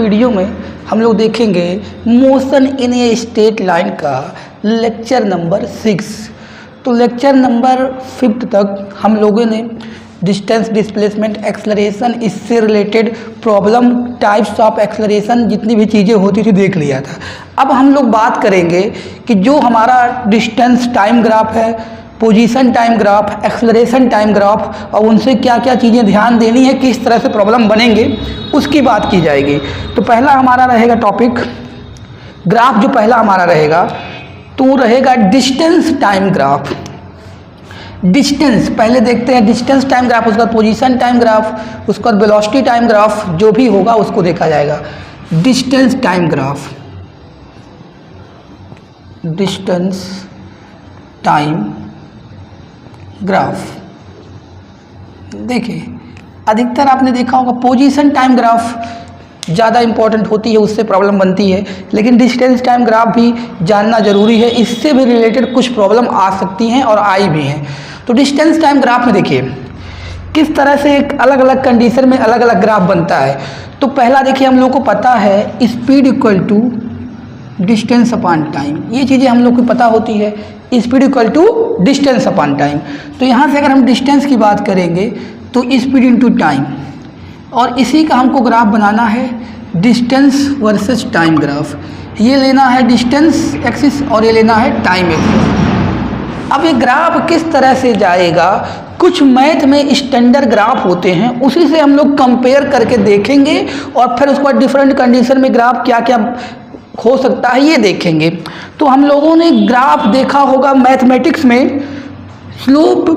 Video में हम लोग देखेंगे motion in a straight line का लेक्चर नंबर 6। तो लेक्चर नंबर 5 तक हम लोगों ने डिस्टेंस, डिस्प्लेसमेंट, एक्सेलरेशन, इससे related problem, types of acceleration, जितनी भी चीज़ें होती थी देख लिया था। अब हम लोग बात करेंगे कि जो हमारा डिस्टेंस टाइम ग्राफ है, position time graph, acceleration time graph, और उनसे क्या क्या चीज़ें ध्यान देनी है, किस तरह से प्रॉब्लम बनेंगे, उसकी बात की जाएगी। तो पहला हमारा रहेगा टॉपिक ग्राफ, जो पहला हमारा रहेगा तो रहेगा डिस्टेंस टाइम ग्राफ। डिस्टेंस पहले देखते हैं, डिस्टेंस टाइम ग्राफ, उसका पोजीशन टाइम ग्राफ, उसका वेलोसिटी टाइम ग्राफ, जो भी होगा उसको देखा जाएगा। Distance time graph, distance time graph. देखिए अधिकतर आपने देखा होगा पोजीशन टाइम ग्राफ ज़्यादा इंपॉर्टेंट होती है, उससे प्रॉब्लम बनती है, लेकिन डिस्टेंस टाइम ग्राफ भी जानना ज़रूरी है, इससे भी रिलेटेड कुछ प्रॉब्लम आ सकती हैं और आई भी हैं। तो डिस्टेंस टाइम ग्राफ में देखिए किस तरह से एक अलग अलग कंडीशन में अलग अलग ग्राफ बनता है। तो पहला देखिए, हम लोग को पता है speed equal to distance upon time, ये चीज़ें हम लोग को पता होती है, speed equal to distance upon time. तो यहाँ से अगर हम डिस्टेंस की बात करेंगे तो स्पीड इनटू टाइम, और इसी का हमको ग्राफ बनाना है डिस्टेंस वर्सेस टाइम ग्राफ। ये लेना है डिस्टेंस एक्सिस और ये लेना है टाइम एक्सिस। अब ये ग्राफ किस तरह से जाएगा, कुछ मैथ में स्टैंडर्ड ग्राफ होते हैं, उसी से हम लोग कंपेयर करके देखेंगे और फिर उसके बाद डिफरेंट कंडीशन में ग्राफ क्या क्या हो सकता है ये देखेंगे। तो हम लोगों ने ग्राफ देखा होगा मैथमेटिक्स में, स्लोप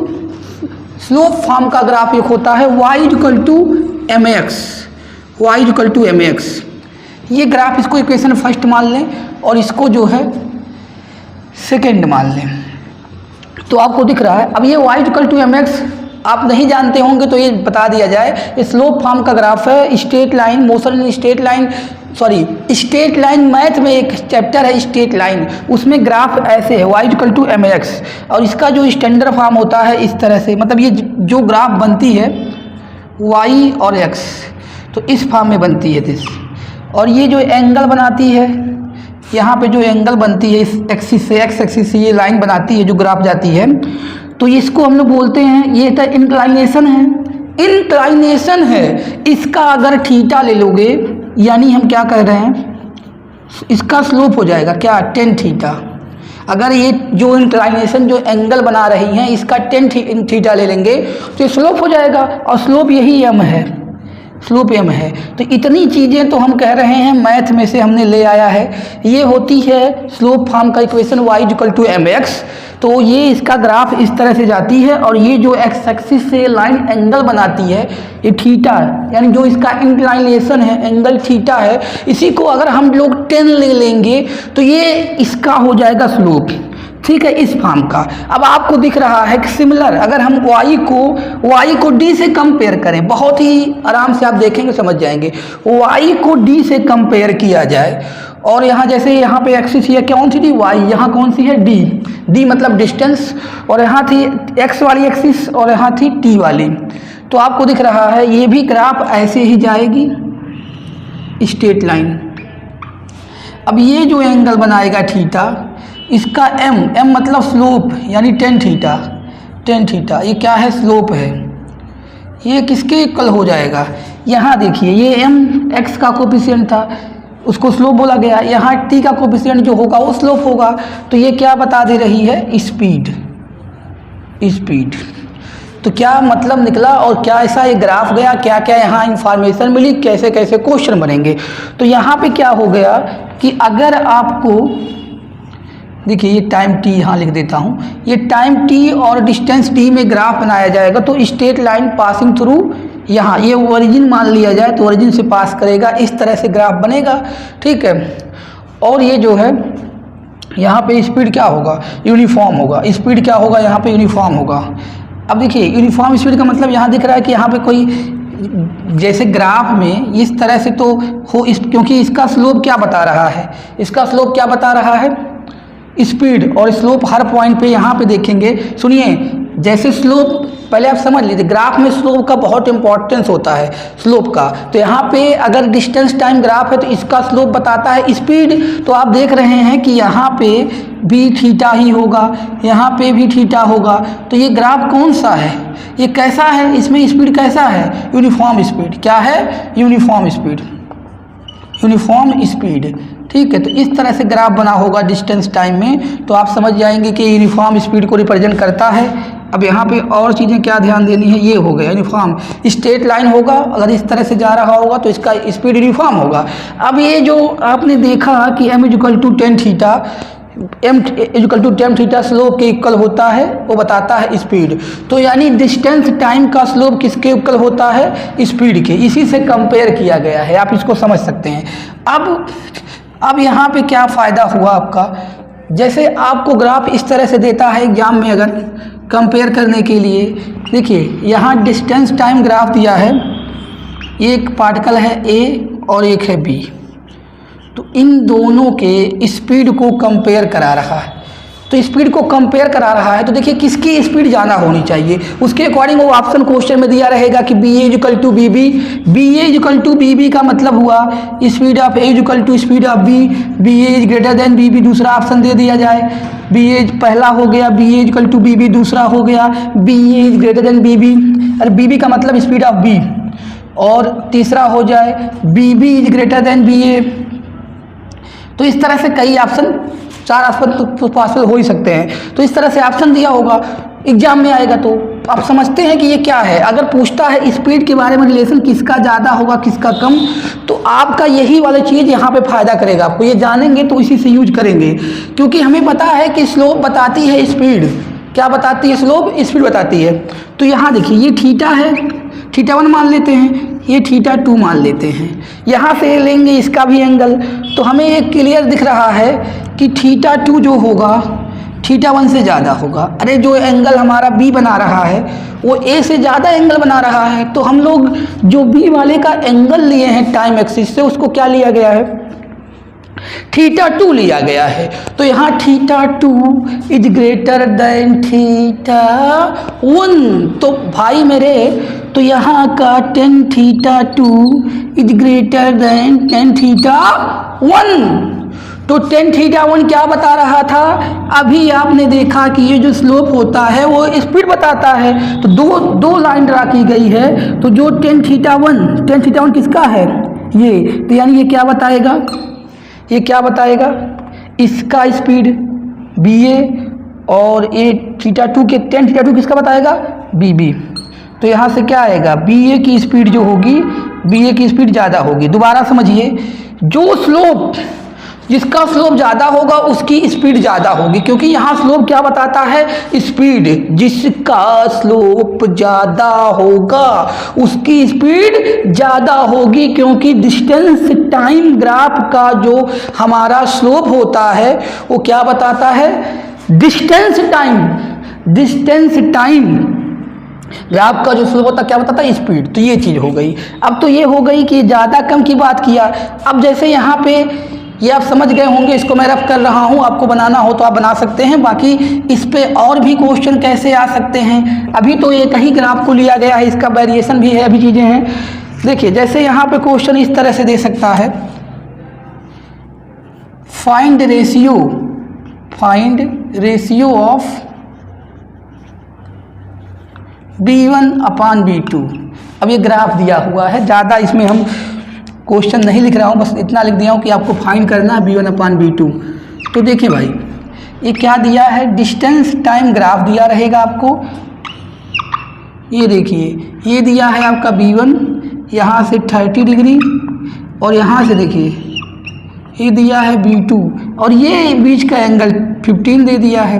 फॉर्म का ग्राफ एक होता है y equal to m x, y equal to m x. ये ग्राफ, इसको इक्वेशन फर्स्ट मान लें और इसको जो है सेकेंड मान लें, तो आपको दिख रहा है। अब ये y equal to m x आप नहीं जानते होंगे तो ये बता दिया जाए, ये स्लोप फॉर्म का ग्राफ है। Straight line, motion in straight line, straight line math में एक चैप्टर है स्ट्रेट लाइन, उसमें ग्राफ ऐसे है y equal to m x, और इसका जो स्टैंडर्ड फॉर्म होता है इस तरह से, मतलब ये जो ग्राफ बनती है y और x, तो इस फॉर्म में बनती है दिस। और ये जो एंगल बनाती है, यहाँ पे जो एंगल बनती है इस एक्सिस से, x एक्सिस से ये लाइन बनाती है जो ग्राफ जाती है, तो इसको हम लोग बोलते हैं, ये तो इंक्लाइनेशन है, इंक्लाइनेशन है। इसका अगर थीटा ले लोगे, यानी हम क्या कर रहे हैं, इसका स्लोप हो जाएगा क्या, टेन थीटा। अगर ये जो इंक्लाइनेशन जो एंगल बना रही हैं इसका टेन थीटा ले लेंगे तो ये स्लोप हो जाएगा, और स्लोप यही m है, स्लोप m है। तो इतनी चीज़ें तो हम कह रहे हैं मैथ में से हमने ले आया है। ये होती है स्लोप फॉर्म का equation y equal to m x. तो ये इसका ग्राफ इस तरह से जाती है, और ये जो एक्स एक्सिस से लाइन एंगल बनाती है ये थीटा, यानी जो इसका इंक्लाइनेशन है एंगल थीटा है, इसी को अगर हम लोग 10 ले लेंगे तो ये इसका हो जाएगा स्लोप, ठीक है, इस फॉर्म का। अब आपको दिख रहा है कि सिमिलर अगर हम y को d से कंपेयर करें, बहुत ही आराम से आप देखेंगे समझ जाएंगे, y को d से कंपेयर किया जाए, और यहाँ जैसे यहाँ पे एक्सिस ये कौन सी थी y, यहाँ कौन सी है d मतलब डिस्टेंस, और यहाँ थी x वाली एक्सिस और यहाँ थी t वाली, तो आपको दिख रहा है ये भी ग्राफ ऐसे ही जाएगी स्ट्रेट लाइन। अब ये जो एंगल बनाएगा थीटा, इसका m मतलब स्लोप, यानी टेन थीटा, ये क्या है, स्लोप है, ये किसके इक्वल हो जाएगा। यहाँ देखिए ये m x का कोफिशिएंट था, उसको स्लोप बोला गया, यहाँ t का कोफिशिएंट जो होगा वो स्लोप होगा, तो ये क्या बता दे रही है, स्पीड। तो क्या मतलब निकला और क्या ऐसा ये ग्राफ गया, क्या क्या यहाँ इंफॉर्मेशन मिली, कैसे कैसे क्वेश्चन बनेंगे। तो यहाँ पे क्या हो गया कि अगर आपको देखिए ये टाइम t यहाँ लिख देता हूँ, ये टाइम t और डिस्टेंस d में ग्राफ बनाया जाएगा, तो स्ट्रेट लाइन पासिंग थ्रू यहाँ, ये ओरिजिन मान लिया जाए तो ओरिजिन से पास करेगा, इस तरह से ग्राफ बनेगा, ठीक है। और ये जो है यहाँ पे स्पीड क्या होगा, यूनिफॉर्म होगा, स्पीड क्या होगा, यहाँ पे यूनिफॉर्म होगा। अब देखिए यूनिफॉर्म स्पीड का मतलब यहाँ दिख रहा है कि यहाँ पे कोई, जैसे ग्राफ में इस तरह से तो हो, क्योंकि इसका स्लोप क्या बता रहा है, इसका स्लोप क्या बता रहा है, स्पीड और स्लोप हर पॉइंट पे यहाँ पे देखेंगे। सुनिए, जैसे स्लोप पहले आप समझ लीजिए, ग्राफ में स्लोप का बहुत इंपॉर्टेंस होता है स्लोप का। तो यहाँ पे अगर डिस्टेंस टाइम ग्राफ है तो इसका स्लोप बताता है स्पीड। तो आप देख रहे हैं कि यहाँ पे भी थीटा ही होगा, यहाँ पे भी थीटा होगा। तो ये ग्राफ कौन सा है, ये कैसा है, इसमें स्पीड कैसा है, यूनिफॉर्म स्पीड। क्या है, यूनिफॉर्म स्पीड, यूनिफॉर्म स्पीड। ठीक है, तो इस तरह से ग्राफ बना होगा डिस्टेंस टाइम में, तो आप समझ जाएंगे कि यूनिफॉर्म स्पीड को रिप्रेजेंट करता है। अब यहाँ पे और चीज़ें क्या ध्यान देनी है, ये हो गया यूनिफॉर्म। स्ट्रेट लाइन होगा, अगर इस तरह से जा रहा होगा तो इसका स्पीड यूनिफॉर्म होगा। अब ये जो आपने देखा कि m = tan theta, m = tan theta slope के इक्वल होता है, वो बताता है स्पीड। तो यानी डिस्टेंस टाइम का स्लोप किसके इक्वल होता है, स्पीड के। इसी से कंपेयर किया गया है, आप इसको समझ सकते हैं। अब यहाँ पे क्या फ़ायदा हुआ आपका, जैसे आपको ग्राफ इस तरह से देता है एग्जाम में, अगर कंपेयर करने के लिए देखिए यहाँ डिस्टेंस टाइम ग्राफ दिया है, एक पार्टिकल है A और एक है B, तो इन दोनों के स्पीड को कंपेयर करा रहा है। तो स्पीड को कंपेयर करा रहा है तो देखिए किसकी स्पीड ज़्यादा होनी चाहिए, उसके अकॉर्डिंग वो ऑप्शन क्वेश्चन में दिया रहेगा कि BA = BB। BA = BB का मतलब हुआ speed of A = speed of B, BA > BB दूसरा ऑप्शन दे दिया जाए। BA पहला हो गया, BA = BB दूसरा हो गया, BA > BB, और BB का मतलब स्पीड ऑफ B, और तीसरा हो जाए BB > BA। तो इस तरह से कई ऑप्शन, 4 ऑप्शन तो पॉसिबल हो ही सकते हैं। तो इस तरह से ऑप्शन दिया होगा, एग्जाम में आएगा तो आप समझते हैं कि ये क्या है। अगर पूछता है स्पीड के बारे में, रिलेशन किसका ज़्यादा होगा किसका कम, तो आपका यही वाला चीज़ यहाँ पे फ़ायदा करेगा आपको। ये जानेंगे तो इसी से यूज करेंगे, क्योंकि हमें पता है कि स्लोप बताती है स्पीड। क्या बताती है, स्लोप स्पीड बताती है। तो यहाँ देखिए ये थीटा है, θ1 मान लेते हैं, ये θ2 मान लेते हैं। यहाँ से लेंगे इसका भी एंगल, तो हमें एक क्लियर दिख रहा है कि θ2 जो होगा θ1 से ज़्यादा होगा। अरे जो एंगल हमारा B बना रहा है वो A से ज़्यादा एंगल बना रहा है, तो हम लोग जो B वाले का एंगल लिए हैं टाइम एक्सिस से, उसको क्या लिया गया है, θ2 लिया गया है। तो यहाँ θ2 = θ1। तो भाई मेरे, तो यहाँ का tan θ2 = tan θ1। तो tan θ1 क्या बता रहा था, अभी आपने देखा कि ये जो स्लोप होता है वो स्पीड बताता है। तो दो लाइन ड्रा की गई है, तो जो tan θ1 किसका है, ये, तो यानी ये क्या बताएगा, ये क्या बताएगा, इसका स्पीड BA, और ये θ2 के tan θ2 किसका बताएगा, BB। तो यहाँ से क्या आएगा, BA की स्पीड जो होगी, BA की स्पीड ज़्यादा होगी। दोबारा समझिए, जो स्लोप, जिसका स्लोप ज़्यादा होगा उसकी स्पीड ज़्यादा होगी, क्योंकि यहाँ स्लोप क्या बताता है, स्पीड। जिसका स्लोप ज़्यादा होगा उसकी स्पीड ज़्यादा होगी, क्योंकि डिस्टेंस टाइम ग्राफ का जो हमारा स्लोप होता है वो क्या बताता है, डिस्टेंस टाइम ग्राफ का जो स्लोप होता है क्या बताता है, स्पीड। तो ये चीज़ हो गई। अब तो ये हो गई कि ज़्यादा कम की बात किया। अब जैसे यहाँ पे ये आप समझ गए होंगे, इसको मैं रफ कर रहा हूँ, आपको बनाना हो तो आप बना सकते हैं। बाकी इस पे और भी क्वेश्चन कैसे आ सकते हैं, अभी तो एक ही ग्राफ को लिया गया है, इसका वेरिएशन भी है, अभी चीज़ें हैं। देखिए जैसे यहाँ पे क्वेश्चन इस तरह से दे सकता है, फाइंड रेशियो ऑफ B1/B2। अब ये ग्राफ दिया हुआ है, ज़्यादा इसमें हम क्वेश्चन नहीं लिख रहा हूँ, बस इतना लिख दिया हूँ कि आपको फाइंड करना है B1/B2। तो देखिए भाई, ये क्या दिया है, डिस्टेंस टाइम ग्राफ दिया रहेगा आपको। ये देखिए, ये दिया है आपका B1, यहाँ से 30 डिग्री, और यहाँ से देखिए ये दिया है B2, और ये बीच का एंगल 15 दे दिया है।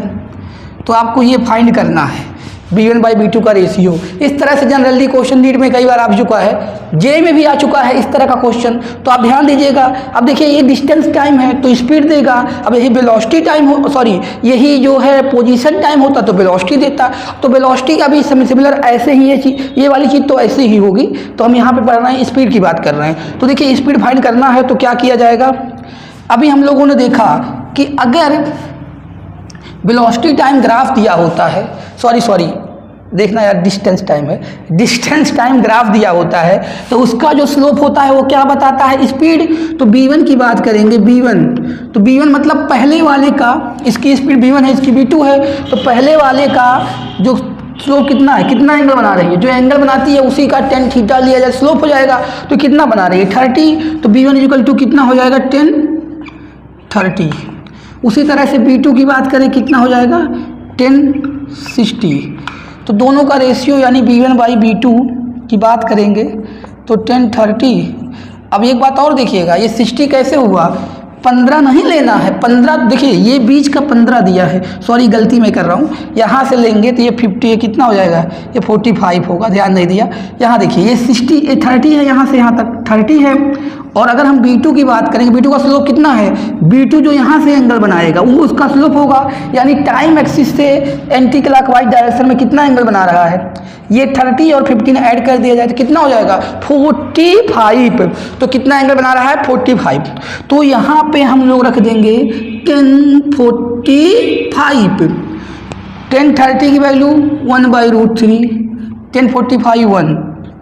तो आपको ये फाइंड करना है B1/B2 का रेशियो। इस तरह से जनरली क्वेश्चन नीट में कई बार आ चुका है, जे में भी आ चुका है इस तरह का क्वेश्चन, तो आप ध्यान दीजिएगा। अब देखिए ये डिस्टेंस टाइम है तो स्पीड देगा, अब यही वेलोसिटी टाइम हो, सॉरी यही जो है पोजीशन टाइम होता तो वेलोसिटी देता। तो वेलोसिटी का भी सिमिलर ऐसे ही ये वाली चीज़ तो ऐसे ही होगी। तो हम यहाँ पर पढ़ रहे हैं, स्पीड की बात कर रहे हैं। तो देखिए स्पीड फाइंड करना है तो क्या किया जाएगा, अभी हम लोगों ने देखा कि अगर वेलोसिटी टाइम ग्राफ दिया होता है, सॉरी देखना यार, डिस्टेंस टाइम है, डिस्टेंस टाइम ग्राफ दिया होता है, तो उसका जो स्लोप होता है वो क्या बताता है, स्पीड। तो b1 की बात करेंगे, b1, तो b1 मतलब पहले वाले का, इसकी स्पीड b1 है, इसकी b2 है, तो पहले वाले का जो स्लोप कितना है, कितना एंगल बना रही है, जो एंगल बनाती है उसी का tan थीटा लिया जाए, स्लोप हो जाएगा, तो कितना बना रही है 30, तो b1 इक्वल टू कितना हो जाएगा tan 30। उसी तरह से b2 की बात करें, कितना हो जाएगा tan 60। तो दोनों का रेशियो यानी b1 बाई b2 की बात करेंगे तो tan 30। अब एक बात और देखिएगा, ये 60 कैसे हुआ, 15 नहीं लेना है, 15 देखिए ये बीच का 15 दिया है, सॉरी गलती मैं कर रहा हूँ, यहाँ से लेंगे तो ये 50 है, कितना हो जाएगा, ये 45 होगा, ध्यान नहीं दिया। यहाँ देखिए ये 30 है, यहाँ से यहाँ तक 30 है। और अगर हम b2 की बात करेंगे, b2 का स्लोप कितना है, b2 जो यहाँ से एंगल बनाएगा वो उसका स्लोप होगा, यानी टाइम एक्सिस से एंटी क्लॉकवाइज डायरेक्शन में कितना एंगल बना रहा है, ये 30 और 15 ऐड कर दिया जाए तो कितना हो जाएगा 45। तो कितना एंगल बना रहा है 45, तो यहाँ पे हम लोग रख देंगे 1045। 1030 की वैल्यू 1/√3, 1045 1,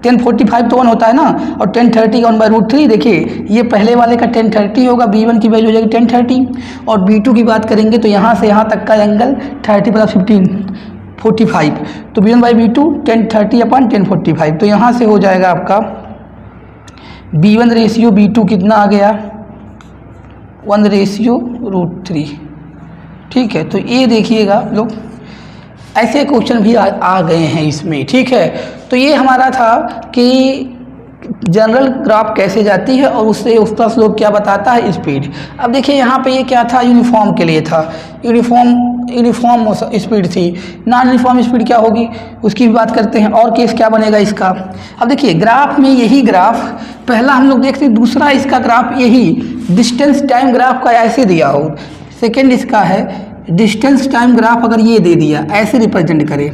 1045 तो 1 होता है ना, और 1030 का 1/√3। देखिए ये पहले वाले का 1030 होगा, b1 की वैल्यू हो जाएगी 1030, और b2 की बात करेंगे तो यहाँ से यहाँ तक का एंगल 30 + 15 45, तो b1 बाई b2 1030/1045। तो यहाँ से हो जाएगा आपका b1 रेशियो b2 कितना आ गया 1/√3। ठीक है, तो ये देखिएगा लोग, ऐसे क्वेश्चन भी आ गए हैं इसमें। ठीक है, तो ये हमारा था कि जनरल ग्राफ कैसे जाती है और उससे उसका स्लोप क्या बताता है, स्पीड। अब देखिए यहाँ पे ये क्या था, यूनिफॉर्म के लिए था, यूनिफॉर्म स्पीड थी। नॉन यूनिफॉर्म स्पीड क्या होगी उसकी भी बात करते हैं, और केस क्या बनेगा इसका। अब देखिए ग्राफ में यही ग्राफ पहला हम लोग देखते हैं, दूसरा इसका ग्राफ यही डिस्टेंस टाइम ग्राफ का ऐसे दिया हो, सेकेंड इसका है डिस्टेंस टाइम ग्राफ अगर ये दे दिया ऐसे रिप्रेजेंट करे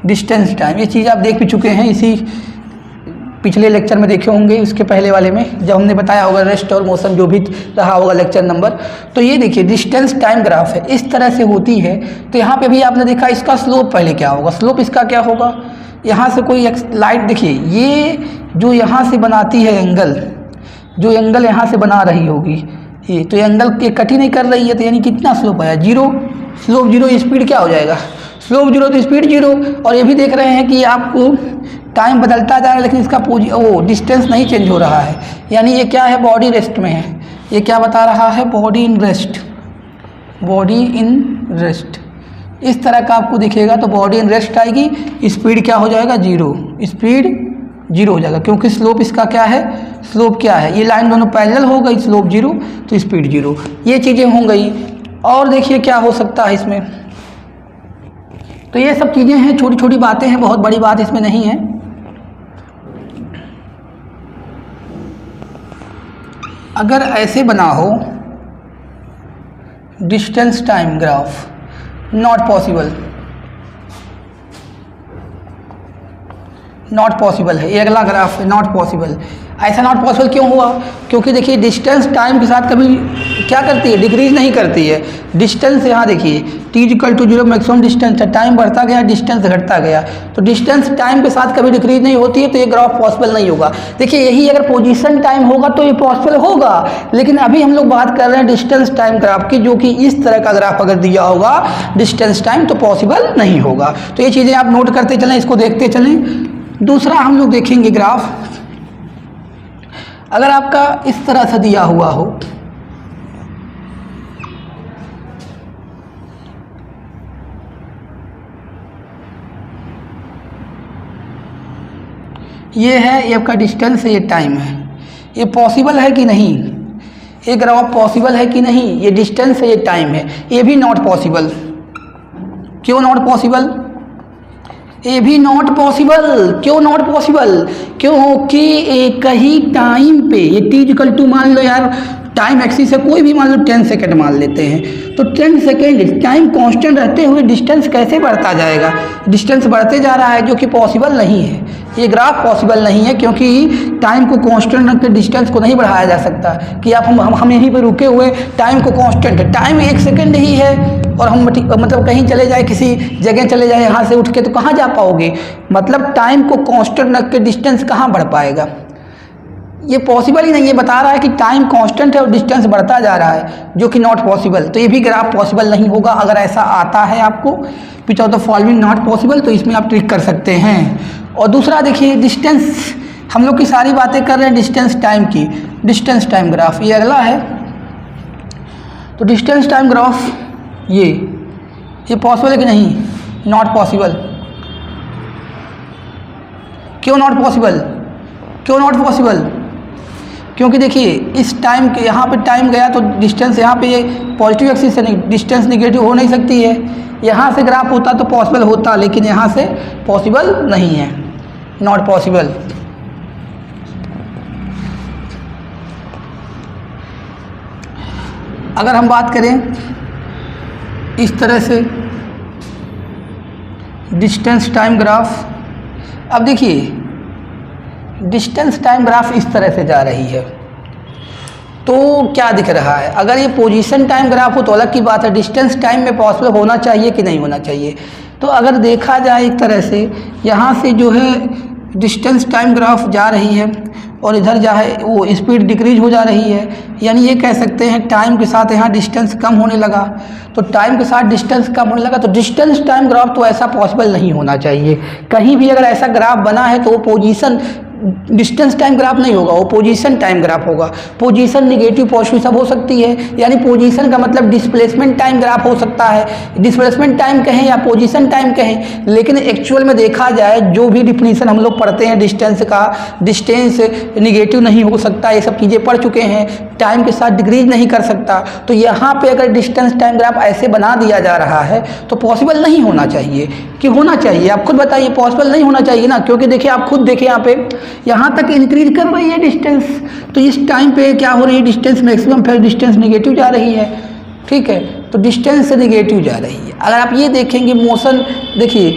डिस्टेंस टाइम। ये चीज़ आप देख भी चुके हैं, इसी पिछले लेक्चर में देखे होंगे, उसके पहले वाले में जब हमने बताया होगा रेस्ट और मोशन जो भी रहा होगा लेक्चर नंबर। तो ये देखिए डिस्टेंस टाइम ग्राफ है, इस तरह से होती है। तो यहाँ पे भी आपने देखा इसका स्लोप पहले क्या होगा, स्लोप इसका क्या होगा, यहाँ से कोई लाइट देखिए ये जो यहाँ से बनाती है एंगल, जो एंगल यहाँ से बना रही होगी ये, तो एंगल ये कट ही नहीं कर रही है, तो यानी कितना स्लोप आया 0, स्लोप 0, स्पीड क्या हो जाएगा स्लोप 0 तो स्पीड 0। और ये भी देख रहे हैं कि आपको टाइम बदलता जा रहा है लेकिन इसका डिस्टेंस नहीं चेंज हो रहा है, यानी ये क्या है बॉडी रेस्ट में है। ये क्या बता रहा है body in rest, body in rest. इस तरह का आपको दिखेगा तो बॉडी इन रेस्ट आएगी, स्पीड क्या हो जाएगा 0, स्पीड 0 हो जाएगा, क्योंकि स्लोप इसका क्या है, स्लोप क्या है, ये लाइन दोनों पैरेलल हो गई, स्लोप 0 तो स्पीड 0। ये चीज़ें हो गई। और देखिए क्या हो सकता है इसमें, तो ये सब चीज़ें हैं, छोटी छोटी बातें हैं, बहुत बड़ी बात इसमें नहीं है। अगर ऐसे बना हो distance time graph, not possible, not possible है, ये अगला ग्राफ है नॉट पॉसिबल। ऐसा नॉट पॉसिबल क्यों हुआ, क्योंकि देखिए डिस्टेंस टाइम के साथ कभी क्या करती है, डिक्रीज नहीं करती है। डिस्टेंस यहाँ देखिए t=0 मैक्सिमम डिस्टेंस है, टाइम बढ़ता गया डिस्टेंस घटता गया, तो डिस्टेंस टाइम के साथ कभी डिक्रीज नहीं होती है, तो ये ग्राफ पॉसिबल नहीं होगा। देखिए यही अगर पोजीशन टाइम होगा तो ये पॉसिबल होगा, लेकिन अभी हम लोग बात कर रहे हैं डिस्टेंस टाइम ग्राफ की, जो कि इस तरह का ग्राफ अगर दिया होगा डिस्टेंस टाइम तो पॉसिबल नहीं होगा। तो ये चीज़ें आप नोट करते चलें, इसको देखते चलें। दूसरा हम लोग देखेंगे ग्राफ, अगर आपका इस तरह से दिया हुआ हो, ये है, ये आपका डिस्टेंस है, ये टाइम है, ये पॉसिबल है कि नहीं, ये ग्राफ पॉसिबल है कि नहीं, ये डिस्टेंस है ये टाइम है, ये भी नॉट पॉसिबल। क्यों नॉट पॉसिबल, ये भी नॉट पॉसिबल, क्यों नॉट पॉसिबल, क्योंकि एक ही टाइम पे ये t मान लो यार, टाइम एक्सिस है कोई भी, मान लो 10 सेकेंड मान लेते हैं, तो 10 सेकेंड टाइम कांस्टेंट रहते हुए डिस्टेंस कैसे बढ़ता जाएगा, डिस्टेंस बढ़ते जा रहा है, जो कि पॉसिबल नहीं है। ये ग्राफ पॉसिबल नहीं है, क्योंकि टाइम को कांस्टेंट रख के डिस्टेंस को नहीं बढ़ाया जा सकता कि आप हम यहीं पर रुके हुए, टाइम को कांस्टेंट, टाइम 1 सेकेंड ही है और हम मतलब कहीं चले जाए, किसी जगह चले जाए यहाँ से उठ के, तो कहाँ जा पाओगे? मतलब टाइम को कांस्टेंट रख के डिस्टेंस कहाँ बढ़ पाएगा? ये पॉसिबल ही नहीं है। बता रहा है कि टाइम कांस्टेंट है और डिस्टेंस बढ़ता जा रहा है, जो कि नॉट पॉसिबल। तो ये भी ग्राफ पॉसिबल नहीं होगा। अगर ऐसा आता है आपको which of the following not possible, तो इसमें आप ट्रिक कर सकते हैं। और दूसरा देखिए, डिस्टेंस, हम लोग की सारी बातें कर रहे हैं डिस्टेंस टाइम की। डिस्टेंस टाइम ग्राफ ये अगला है। तो डिस्टेंस टाइम ग्राफ ये पॉसिबल है कि नहीं? Not possible. क्यों नॉट पॉसिबल? क्यों नॉट पॉसिबल? क्योंकि देखिए इस टाइम के यहाँ पे टाइम गया तो डिस्टेंस यहाँ पे ये पॉजिटिव एक्सिस से नहीं, डिस्टेंस निगेटिव हो नहीं सकती है। यहाँ से ग्राफ होता तो पॉसिबल होता, लेकिन यहाँ से पॉसिबल नहीं है, नॉट पॉसिबल। अगर हम बात करें इस तरह से डिस्टेंस टाइम ग्राफ, अब देखिए डिस्टेंस टाइम ग्राफ इस तरह से जा रही है, तो क्या दिख रहा है? अगर ये पोजीशन टाइम ग्राफ हो तो अलग की बात है, डिस्टेंस टाइम में पॉसिबल होना चाहिए कि नहीं होना चाहिए। तो अगर देखा जाए एक तरह से, यहाँ से जो है डिस्टेंस टाइम ग्राफ जा रही है और इधर जा है वो स्पीड डिक्रीज हो जा रही है, यानी ये कह सकते हैं टाइम के साथ यहाँ डिस्टेंस कम होने लगा। तो टाइम के साथ डिस्टेंस कम होने लगा, तो डिस्टेंस टाइम ग्राफ तो ऐसा पॉसिबल नहीं होना चाहिए। कहीं भी अगर ऐसा ग्राफ बना है तो वो पोजीशन डिस्टेंस टाइम ग्राफ नहीं होगा, वो पोजीशन टाइम ग्राफ होगा। पोजीशन निगेटिव पॉजिटिव सब हो सकती है, यानी पोजीशन का मतलब डिस्प्लेसमेंट टाइम ग्राफ हो सकता है, डिस्प्लेसमेंट टाइम कहें या पोजीशन टाइम कहें। लेकिन एक्चुअल में देखा जाए, जो भी डिफिनीशन हम लोग पढ़ते हैं डिस्टेंस का, डिस्टेंस निगेटिव नहीं हो सकता, ये सब चीज़ें पढ़ चुके हैं। टाइम के साथ डिक्रीज नहीं कर सकता। तो यहाँ पे अगर डिस्टेंस टाइम ग्राफ ऐसे बना दिया जा रहा है तो पॉसिबल नहीं होना चाहिए। कि होना चाहिए? आप खुद बताइए, पॉसिबल नहीं होना चाहिए ना, क्योंकि देखिए आप खुद देखिए यहाँ तक इंक्रीज कर रही है डिस्टेंस, तो इस टाइम पे क्या हो रही है? डिस्टेंस मैक्सिमम, फिर डिस्टेंस निगेटिव जा रही है। ठीक है, तो डिस्टेंस से निगेटिव जा रही है। अगर आप ये देखेंगे मोशन, देखिए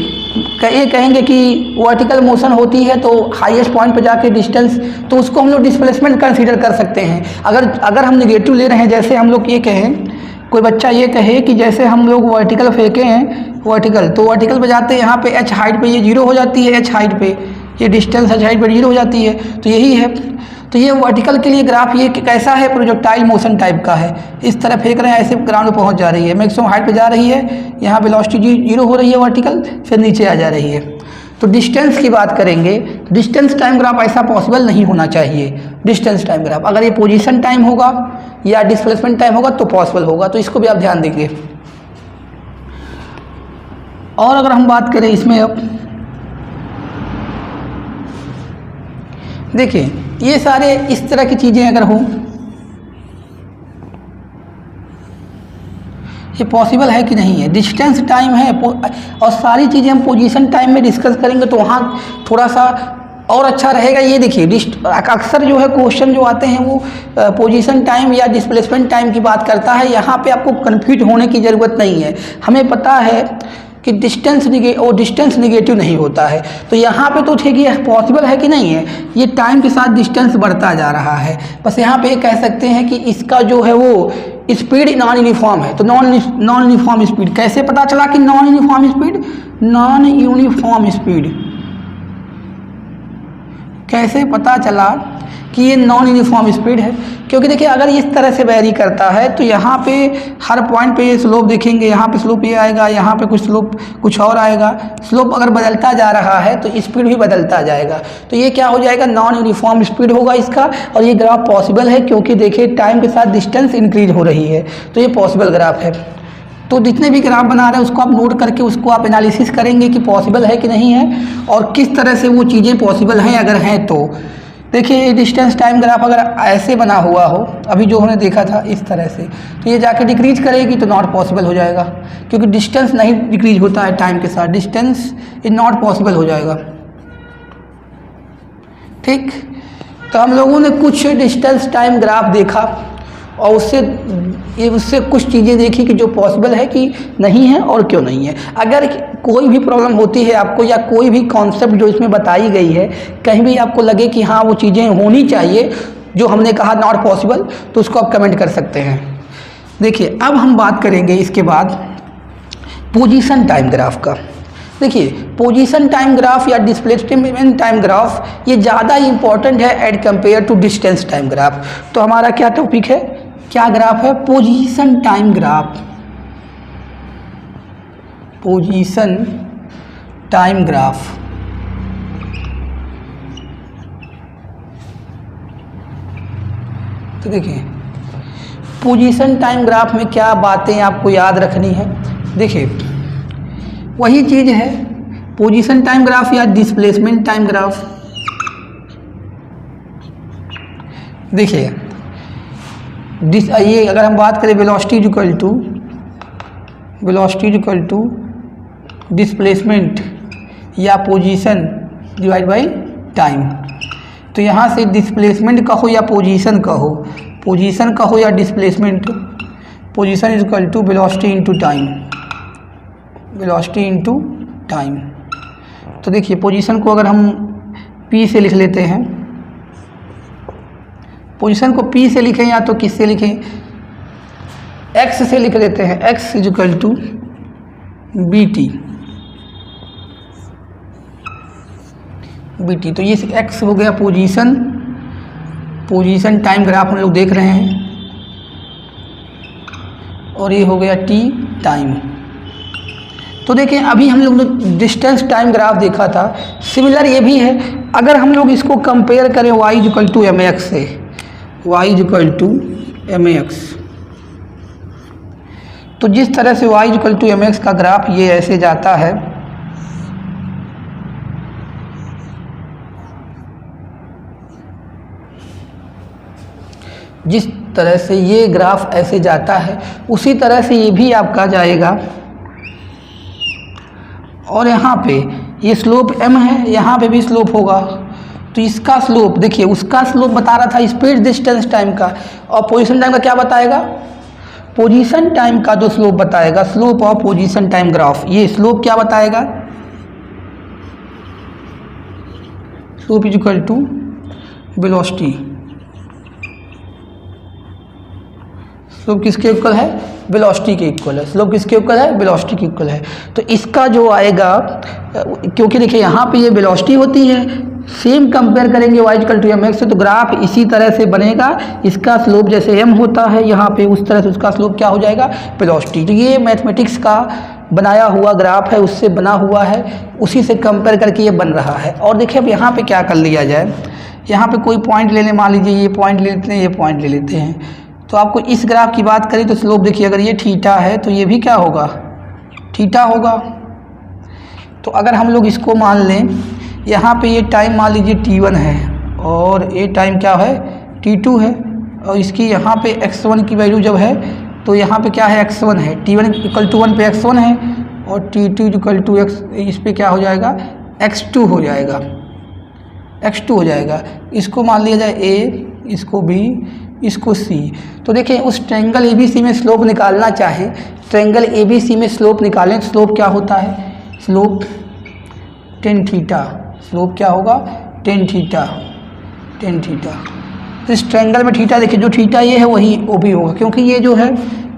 ये कहेंगे कि वर्टिकल मोशन होती है तो हाईएस्ट पॉइंट पे जाके डिस्टेंस, तो उसको हम लोग डिस्प्लेसमेंट कंसीडर कर सकते हैं। अगर हम निगेटिव ले रहे हैं, जैसे हम लोग ये कहें, कोई बच्चा ये कहे कि जैसे हम लोग वर्टिकल फेंके हैं, वर्टिकल, तो वर्टिकल पे जाते हैं, यहाँ पे एच हाइट पे ये 0 हो जाती है, एच हाइट पे ये डिस्टेंस एच हाइट पे 0 हो जाती है, तो यही है। तो ये वर्टिकल के लिए ग्राफ ये कैसा है? प्रोजेक्टाइल मोशन टाइप का है। इस तरह फेंक रहे हैं, ऐसे ग्राउंड पे पहुंच जा रही है, मैक्सिमम हाइट पे जा रही है, यहाँ वेलोसिटी 0 हो रही है वर्टिकल, फिर नीचे आ जा रही है। तो डिस्टेंस की बात करेंगे, डिस्टेंस टाइम ग्राफ ऐसा पॉसिबल नहीं होना चाहिए। डिस्टेंस टाइम ग्राफ अगर ये पोजीशन टाइम होगा या डिस्प्लेसमेंट टाइम होगा तो पॉसिबल होगा, तो इसको भी आप ध्यान देंगे। और अगर हम बात करें इसमें, अब देखिए ये सारे इस तरह की चीज़ें अगर हो, ये पॉसिबल है कि नहीं है? डिस्टेंस टाइम है और सारी चीज़ें हम पोजीशन टाइम में डिस्कस करेंगे तो वहाँ थोड़ा सा और अच्छा रहेगा। ये देखिए अक्सर जो है क्वेश्चन जो आते हैं वो पोजीशन टाइम या डिस्प्लेसमेंट टाइम की बात करता है। यहाँ पे आपको कन्फ्यूज होने की ज़रूरत नहीं है। हमें पता है कि डिस्टेंस निगेटिव नहीं होता है, तो यहाँ पे तो ठीक है, पॉसिबल है कि नहीं है? ये टाइम के साथ डिस्टेंस बढ़ता जा रहा है। बस यहाँ पे कह सकते हैं कि इसका जो है वो स्पीड नॉन यूनिफॉर्म है। तो नॉन यूनिफॉर्म स्पीड कैसे पता चला कि non uniform speed? Non uniform speed कैसे पता चला कि ये नॉन यूनिफॉर्म स्पीड है? क्योंकि देखिए अगर इस तरह से वेरी करता है तो यहाँ पे हर पॉइंट पे ये स्लोप देखेंगे, यहाँ पे स्लोप ये आएगा, यहाँ पे कुछ स्लोप कुछ और आएगा। स्लोप अगर बदलता जा रहा है तो स्पीड भी बदलता जाएगा, तो ये क्या हो जाएगा? नॉन यूनिफॉर्म स्पीड होगा इसका। और ये ग्राफ पॉसिबल है क्योंकि देखिए टाइम के साथ डिस्टेंस इंक्रीज हो रही है, तो ये पॉसिबल ग्राफ है। तो जितने भी ग्राफ बना रहे हैं उसको आप नोट करके उसको आप एनालिसिस करेंगे कि पॉसिबल है कि नहीं है और किस तरह से वो चीज़ें पॉसिबल हैं। अगर हैं तो देखिए डिस्टेंस टाइम ग्राफ अगर ऐसे बना हुआ हो, अभी जो हमने देखा था इस तरह से, तो ये जाके डिक्रीज करेगी तो नॉट पॉसिबल हो जाएगा, क्योंकि डिस्टेंस नहीं डिक्रीज होता है टाइम के साथ, डिस्टेंस इज नॉट पॉसिबल हो जाएगा। ठीक, तो हम लोगों ने कुछ डिस्टेंस टाइम ग्राफ देखा और उससे कुछ चीज़ें देखी कि जो पॉसिबल है कि नहीं है और क्यों नहीं है। अगर कोई भी प्रॉब्लम होती है आपको या कोई भी कॉन्सेप्ट जो इसमें बताई गई है कहीं भी आपको लगे कि हाँ वो चीज़ें होनी चाहिए जो हमने कहा नॉट पॉसिबल, तो उसको आप कमेंट कर सकते हैं। देखिए अब हम बात करेंगे इसके बाद पोजीशन टाइम ग्राफ का। देखिए पोजीशन टाइम ग्राफ या डिस्प्लेसमेंट टाइम ग्राफ ये ज़्यादा इंपॉर्टेंट है as compared to distance time graph. तो हमारा क्या टॉपिक है, क्या ग्राफ है, position time graph, position time graph. तो देखिए पोजीशन टाइम ग्राफ में क्या बातें आपको याद रखनी है। देखिए वही चीज़ है, पोजीशन टाइम ग्राफ या डिस्प्लेसमेंट टाइम ग्राफ। देखिए ये अगर हम बात करें वेलोसिटी इक्वल टू डिस्प्लेसमेंट या पोजीशन डिवाइड बाई टाइम, तो यहाँ से डिस्प्लेसमेंट कहो या पोजीशन कहो, पोजीशन कहो या displacement, position is equal to velocity into time, velocity into time. तो देखिए पोजीशन को अगर हम P से लिख लेते हैं, पोजीशन को P से लिखें या तो किससे लिखें, X से लिख लेते हैं, X is equal to BT। तो ये X हो गया पोजीशन टाइम ग्राफ हम लोग देख रहे हैं, और ये हो गया T टाइम। तो देखें अभी हम लोग डिस्टेंस टाइम ग्राफ देखा था, सिमिलर ये भी है। अगर हम लोग इसको कंपेयर करें y इक्वल टू mx से, y इक्वल टू mx, तो जिस तरह से y इक्वल टू mx का ग्राफ ये ऐसे जाता है, जिस तरह से ये ग्राफ ऐसे जाता है उसी तरह से ये भी आपका जाएगा। और यहाँ पे ये स्लोप m है, यहाँ पे भी स्लोप होगा, तो इसका स्लोप देखिए, उसका स्लोप बता रहा था स्पीड डिस्टेंस टाइम का, और पोजीशन टाइम का क्या बताएगा, पोजीशन टाइम का जो स्लोप बताएगा, slope of position time graph, ये स्लोप क्या बताएगा, slope is equal to velocity. Slope किसके इक्वल है, वेलोसिटी के इक्वल है। स्लोप किसके इक्वल है, वेलोसिटी के इक्वल है। तो इसका जो आएगा, क्योंकि देखिए यहाँ पे ये वेलोसिटी होती है, सेम कंपेयर करेंगे y इक्वल टू mx से, तो ग्राफ इसी तरह से बनेगा। इसका स्लोप जैसे m होता है यहाँ पे, उस तरह से उसका स्लोप क्या हो जाएगा, वेलोसिटी। तो ये मैथमेटिक्स का बनाया हुआ ग्राफ है, उससे बना हुआ है, उसी से कंपेयर करके ये बन रहा है। और देखिए अब यहाँ पे क्या कर लिया जाए, यहाँ पे कोई पॉइंट ले लें, मान लीजिए ये पॉइंट ले लेते हैं, ये पॉइंट ले लेते हैं। तो आपको इस ग्राफ की बात करें तो स्लोप देखिए, अगर ये थीटा है तो ये भी क्या होगा, थीटा होगा। तो अगर हम लोग इसको मान लें, यहाँ पे ये टाइम मान लीजिए t1 है, और ये टाइम क्या है, t2 है, और इसकी यहाँ पे x1 की वैल्यू जब है तो यहाँ पे क्या है, x1 है, t1 इक्वल टू 1 पे x1 है, और t2 इक्वल टू x, इस पर क्या हो जाएगा, x2 हो जाएगा, x2 हो जाएगा। इसको मान लिया जाए a, इसको b, इसको C। तो देखिए उस ट्रायंगल ABC में स्लोप निकालना चाहे, ट्रायंगल ABC में स्लोप निकालें, स्लोप क्या होता है, स्लोप tan थीटा, स्लोप क्या होगा, tan थीटा। तो इस ट्रायंगल में थीटा देखिए, जो थीटा ये है वही OB होगा, क्योंकि ये जो है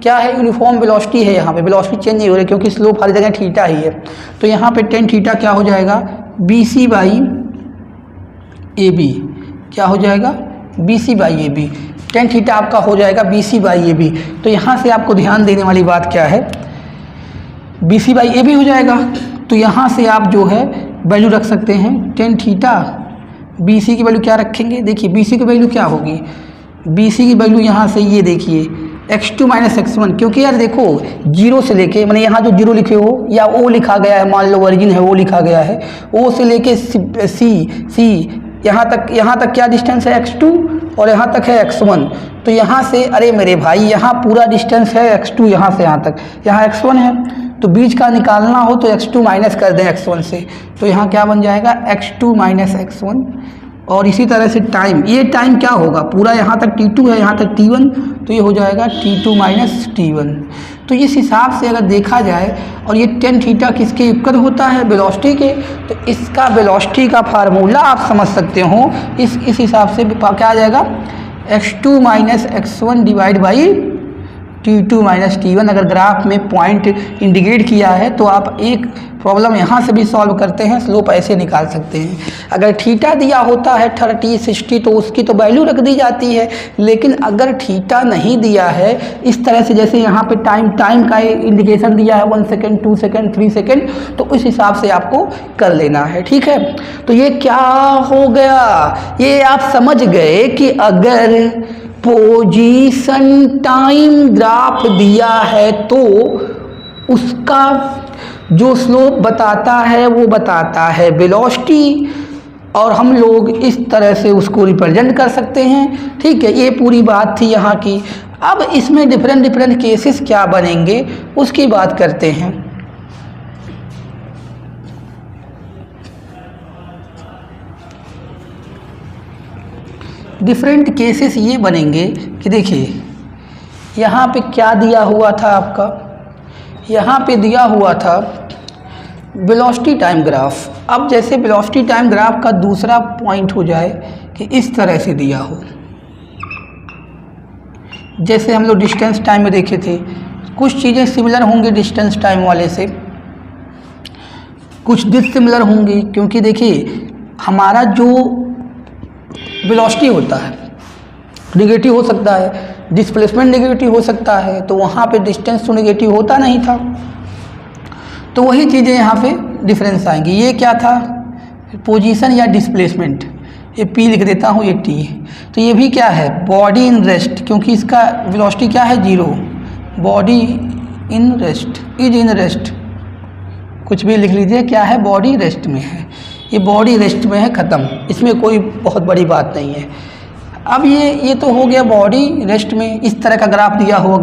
क्या है, यूनिफॉर्म वेलोसिटी है, यहाँ पे वेलोसिटी चेंज नहीं हो रही, क्योंकि स्लोप हर जगह थीटा ही है। तो यहाँ पे tan थीटा क्या हो जाएगा, BC बाई AB, क्या हो जाएगा, BC by AB। tan theta आपका हो जाएगा BC बाई AB। तो यहाँ से आपको ध्यान देने वाली बात क्या है, BC बाई AB हो जाएगा। तो यहाँ से आप जो है वैल्यू रख सकते हैं tan थीटा, BC की वैल्यू क्या रखेंगे, देखिए BC की वैल्यू क्या होगी, BC की वैल्यू यहाँ से ये देखिए x2 माइनस x1, क्योंकि यार देखो जीरो से लेके, मैंने यहाँ जो जीरो लिखे हो या O लिखा गया है, मान लो ओरिजिन है O लिखा गया है, O से लेके C यहाँ तक क्या डिस्टेंस है, x2, और यहाँ तक है x1। तो यहाँ से, अरे मेरे भाई यहाँ पूरा डिस्टेंस है x2, यहाँ से यहाँ तक, यहाँ x1 है, तो बीच का निकालना हो तो x2 माइनस कर दें x1 से, तो यहाँ क्या बन जाएगा, x2 माइनस x1। और इसी तरह से टाइम, ये टाइम क्या होगा, पूरा यहाँ तक t2 है, यहाँ तक t1, तो ये हो जाएगा t2 माइनस t1। तो इस हिसाब से अगर देखा जाए, और ये tan थीटा किसके इक्वल होता है, वेलोसिटी के, तो इसका वेलोसिटी का फार्मूला आप समझ सकते हो। इस हिसाब से क्या आ जाएगा, x2 minus x1 divide by T2 minus T1 अगर ग्राफ में पॉइंट इंडिकेट किया है तो आप एक प्रॉब्लम यहाँ से भी सॉल्व करते हैं, स्लोप ऐसे निकाल सकते हैं। अगर थीटा दिया होता है 30 60 तो उसकी तो वैल्यू रख दी जाती है, लेकिन अगर थीटा नहीं दिया है इस तरह से, जैसे यहाँ पे टाइम का इंडिकेशन दिया है 1 सेकेंड 2 सेकेंड 3 सेकेंड, तो उस हिसाब से आपको कर लेना है। ठीक है, तो ये क्या हो गया, ये आप समझ गए कि अगर पोजीशन टाइम ग्राफ दिया है तो उसका जो स्लोप बताता है वो बताता है वेलोसिटी, और हम लोग इस तरह से उसको रिप्रेजेंट कर सकते हैं। ठीक है, ये पूरी बात थी यहाँ की। अब इसमें डिफरेंट केसेस क्या बनेंगे उसकी बात करते हैं। डिफरेंट केसेस ये बनेंगे कि देखिए यहाँ पे क्या दिया हुआ था आपका, यहाँ पे दिया हुआ था वेलोसिटी टाइम ग्राफ। अब जैसे वेलोसिटी टाइम ग्राफ का दूसरा पॉइंट हो जाए कि इस तरह से दिया हो, जैसे हम लोग डिस्टेंस टाइम में देखे थे, कुछ चीज़ें सिमिलर होंगी डिस्टेंस टाइम वाले से, कुछ डिससिमिलर होंगी, क्योंकि देखिए हमारा जो वेलोसिटी होता है नेगेटिव हो सकता है, डिस्प्लेसमेंट नेगेटिव हो सकता है, तो वहाँ पे डिस्टेंस तो नेगेटिव होता नहीं था। तो वही चीज़ें यहाँ पे डिफरेंस आएंगी। ये क्या था, पोजीशन या डिस्प्लेसमेंट, ये P लिख देता हूँ, ये T। तो ये भी क्या है, बॉडी इन रेस्ट, क्योंकि इसका वेलोसिटी क्या है 0, body in rest, is in rest, कुछ भी लिख लीजिए, क्या है बॉडी रेस्ट में है, ये बॉडी रेस्ट में है, ख़त्म, इसमें कोई बहुत बड़ी बात नहीं है। अब ये तो हो गया बॉडी रेस्ट में। इस तरह का ग्राफ दिया हो,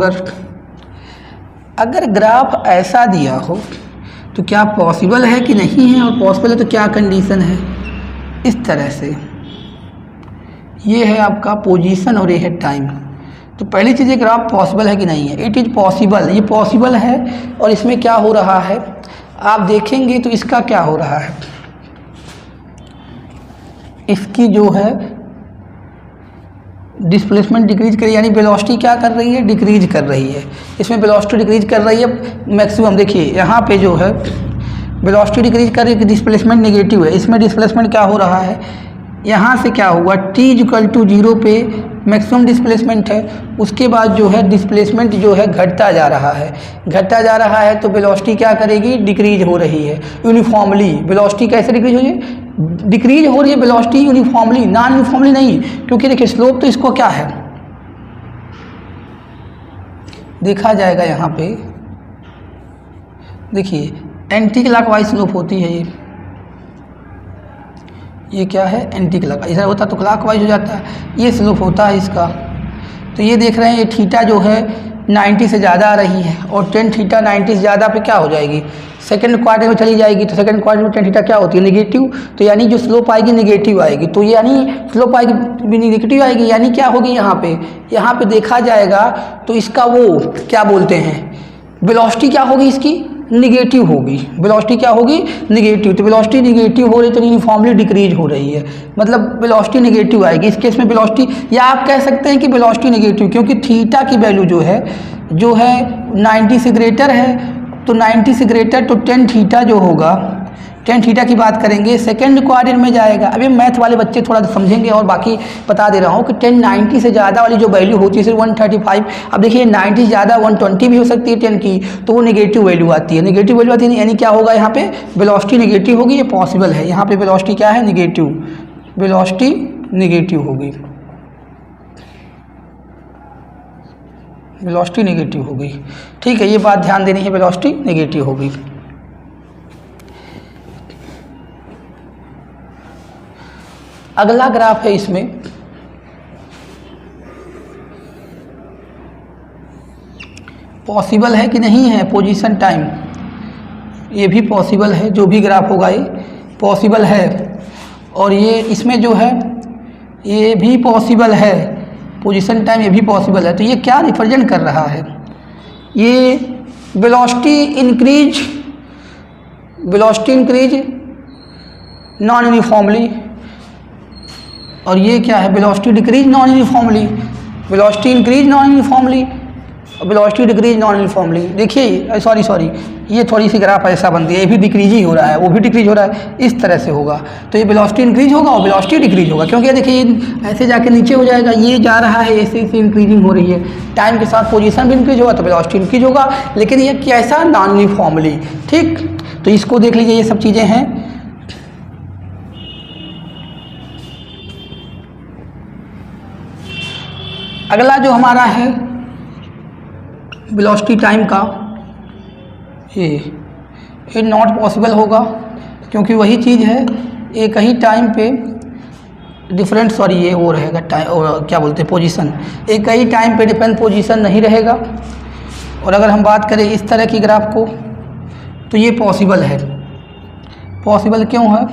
अगर ग्राफ ऐसा दिया हो तो क्या पॉसिबल है कि नहीं है, और पॉसिबल है तो क्या कंडीशन है, इस तरह से। ये है आपका पोजीशन और ये है टाइम। तो पहली चीज़, ग्राफ पॉसिबल है कि नहीं है, इट इज़ पॉसिबल, ये पॉसिबल है। और इसमें क्या हो रहा है आप देखेंगे तो इसका क्या हो रहा है, इसकी जो है डिस्प्लेसमेंट डिक्रीज कर, यानी वेलोसिटी क्या कर रही है, डिक्रीज कर रही है। इसमें वेलोसिटी डिक्रीज कर रही है मैक्सिमम। देखिए यहाँ पे जो है वेलोसिटी डिक्रीज कर रही है, डिस्प्लेसमेंट नेगेटिव है, इसमें डिस्प्लेसमेंट क्या हो रहा है, यहाँ से क्या हुआ t=0 पे मैक्सिमम डिस्प्लेसमेंट है, उसके बाद जो है डिस्प्लेसमेंट जो है घटता जा रहा है, तो वेलोसिटी क्या करेगी, डिक्रीज हो रही है यूनिफॉर्मली। वेलोसिटी कैसे डिक्रीज हो रही है, डिक्रीज हो रही है वेलोसिटी यूनिफॉर्मली, नॉन यूनिफॉर्मली नहीं, क्योंकि देखिए स्लोप तो इसको क्या है देखा जाएगा यहाँ पे, देखिए एंटी क्लॉकवाइज स्लोप होती है ये क्या है एंटी क्लॉक, ऐसा होता तो क्लॉकवाइज हो जाता है, ये स्लोप होता है इसका। तो ये देख रहे हैं ये थीटा जो है 90 से ज़्यादा आ रही है, और टेन थीटा 90 से ज़्यादा पे क्या हो जाएगी, सेकंड क्वार्टर में चली जाएगी। तो सेकंड क्वार्टर में टेन थीटा क्या होती है, नेगेटिव, तो यानी जो स्लोप आएगी नेगेटिव आएगी, तो यानी स्लोप आएगी भी नेगेटिव आएगी, यानी क्या होगी यहाँ पे देखा जाएगा तो इसका वो क्या बोलते हैं, वेलोसिटी क्या होगी इसकी निगेटिव होगी, वेलोसिटी क्या होगी निगेटिव। तो वेलोसिटी निगेटिव हो रही तो यूनिफॉर्मली डिक्रीज हो रही है, मतलब वेलोसिटी निगेटिव आएगी। इस केस में वेलोसिटी, या आप कह सकते हैं कि वेलोसिटी निगेटिव, क्योंकि थीटा की वैल्यू जो है 90 से ग्रेटर है, तो 90 से ग्रेटर तो टेन थीटा जो होगा, टेन थीटा की बात करेंगे सेकंड क्वाड्रेंट में जाएगा। अभी मैथ वाले बच्चे थोड़ा समझेंगे, और बाकी बता दे रहा हूँ कि 90 से ज़्यादा वाली जो वैल्यू होती है सिर्फ 135। अब देखिए 90 से ज़्यादा 120 भी हो सकती है 10 की, तो वो नेगेटिव वैल्यू आती है, नेगेटिव वैल्यू आती है, यानी क्या होगा यहाँ पे वेलोसिटी नेगेटिव होगी, ये पॉसिबल है। यहाँ पे वेलोसिटी क्या है निगेटिव, वेलोसिटी निगेटिव होगी, वेलोसिटी नेगेटिव होगी। ठीक है, ये बात ध्यान देनी है, वेलोसिटी नेगेटिव होगी। अगला ग्राफ है, इसमें पॉसिबल है कि नहीं है पोजीशन टाइम, ये भी पॉसिबल है, जो भी ग्राफ होगा ये पॉसिबल है। और ये इसमें जो है ये भी पॉसिबल है, पोजीशन टाइम ये भी पॉसिबल है। तो ये क्या रिप्रेजेंट कर रहा है, ये वेलोसिटी इंक्रीज नॉन यूनिफॉर्मली, और ये क्या है velocity decrease non uniformly, velocity increase non uniformly, velocity decrease non uniformly. देखिए सॉरी ये थोड़ी सी ग्राफ ऐसा बनती है, ये भी डिक्रीज ही हो रहा है, वो भी डिक्रीज हो रहा है, इस तरह से होगा। तो ये वेलोसिटी इंक्रीज होगा और वेलोसिटी डिक्रीज होगा, क्योंकि ये देखिए ऐसे जाके नीचे हो जाएगा, ये जा रहा है ऐसे ऐसे इंक्रीजिंग हो रही है, टाइम के साथ पोजीशन भी इंक्रीज होगा तो वेलोसिटी इंक्रीज होगा, लेकिन ये कैसा, नॉन यूनिफॉर्मली। ठीक, तो इसको देख लीजिए, ये सब चीज़ें हैं। अगला जो हमारा है वेलोसिटी टाइम का, ये नॉट पॉसिबल होगा, क्योंकि वही चीज़ है, एक ही टाइम पे डिफरेंट, ये वो रहेगा टाइम, और क्या बोलते हैं, पोजीशन, एक ही टाइम पे डिफरेंट पोजीशन नहीं रहेगा। और अगर हम बात करें इस तरह की ग्राफ को, तो ये पॉसिबल है। पॉसिबल क्यों है?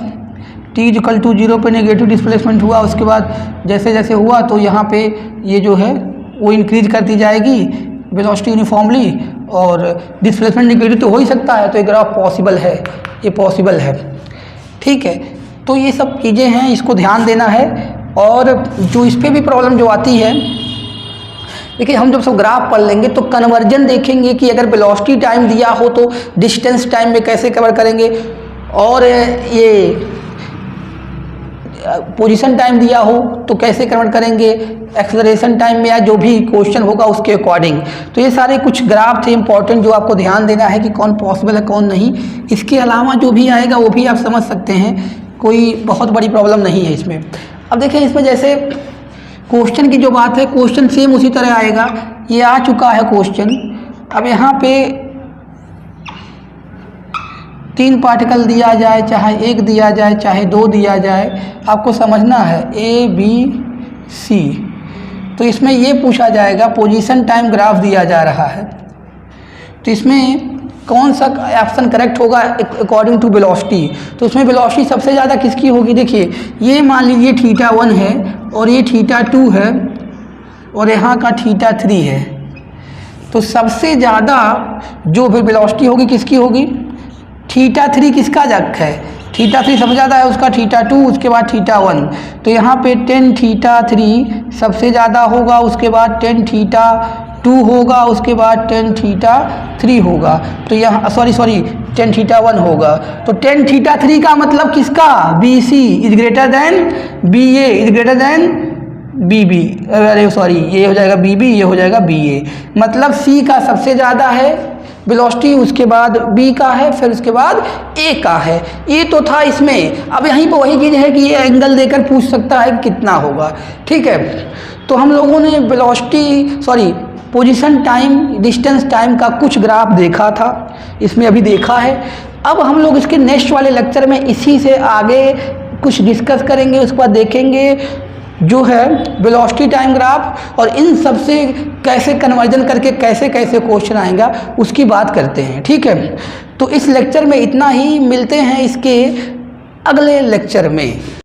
t=0 पे नेगेटिव डिस्प्लेसमेंट हुआ, उसके बाद जैसे जैसे हुआ तो यहाँ पे ये जो है वो इंक्रीज करती जाएगी वेलोसिटी यूनिफॉर्मली, और डिस्प्लेसमेंट नेगेटिव तो हो ही सकता है, तो ये ग्राफ पॉसिबल है, ये पॉसिबल है। ठीक है, तो ये सब चीज़ें हैं, इसको ध्यान देना है। और जो इस पर भी प्रॉब्लम जो आती है, देखिए हम जब सब ग्राफ पढ़ लेंगे तो कन्वर्जन देखेंगे कि अगर वेलोसिटी टाइम दिया हो तो डिस्टेंस टाइम में कैसे कवर करेंगे, और ये पोजीशन टाइम दिया हो तो कैसे कन्वर्ट करेंगे, एक्सेलरेशन टाइम में, या जो भी क्वेश्चन होगा उसके अकॉर्डिंग। तो ये सारे कुछ ग्राफ थे इंपॉर्टेंट, जो आपको ध्यान देना है कि कौन पॉसिबल है कौन नहीं। इसके अलावा जो भी आएगा वो भी आप समझ सकते हैं, कोई बहुत बड़ी प्रॉब्लम नहीं है इसमें। अब देखें इसमें जैसे क्वेश्चन की जो बात है, क्वेश्चन सेम उसी तरह आएगा। ये आ चुका है क्वेश्चन, अब यहाँ पे 3 पार्टिकल दिया जाए, चाहे 1 दिया जाए, चाहे 2 दिया जाए, आपको समझना है A B C। तो इसमें ये पूछा जाएगा, पोजीशन टाइम ग्राफ दिया जा रहा है, तो इसमें कौन सा ऑप्शन करेक्ट होगा अकॉर्डिंग टू वेलोसिटी। तो उसमें वेलोसिटी सबसे ज़्यादा किसकी होगी? देखिए ये मान लीजिए θ1 है, और ये θ2 है, और यहाँ का θ3 है, तो सबसे ज़्यादा जो भी वेलोसिटी होगी किसकी होगी? θ3 किसका जग है? θ3 सबसे ज़्यादा है, उसका θ2, उसके बाद θ1। तो यहाँ पे tan θ3 सबसे ज़्यादा होगा, उसके बाद tan θ2 होगा, उसके बाद tan θ3 होगा। तो यहाँ tan θ1 होगा। तो tan θ3 का मतलब किसका? BC is greater than BA is greater than BB, ये हो जाएगा BB, ये हो जाएगा BA। मतलब C का सबसे ज़्यादा है वेलोसिटी, उसके बाद B का है, फिर उसके बाद A का है। ये तो था इसमें। अब यहीं पर वही चीज़ है कि ये एंगल देकर पूछ सकता है कितना होगा। ठीक है, तो हम लोगों ने velocity position time, distance time का कुछ ग्राफ देखा था, इसमें अभी देखा है। अब हम लोग इसके नेक्स्ट वाले लेक्चर में इसी से आगे कुछ डिस्कस करेंगे, उसके बाद देखेंगे जो है वेलोसिटी टाइम ग्राफ, और इन सब से कैसे कन्वर्जन करके कैसे कैसे क्वेश्चन आएगा उसकी बात करते हैं। ठीक है, तो इस लेक्चर में इतना ही, मिलते हैं इसके अगले लेक्चर में।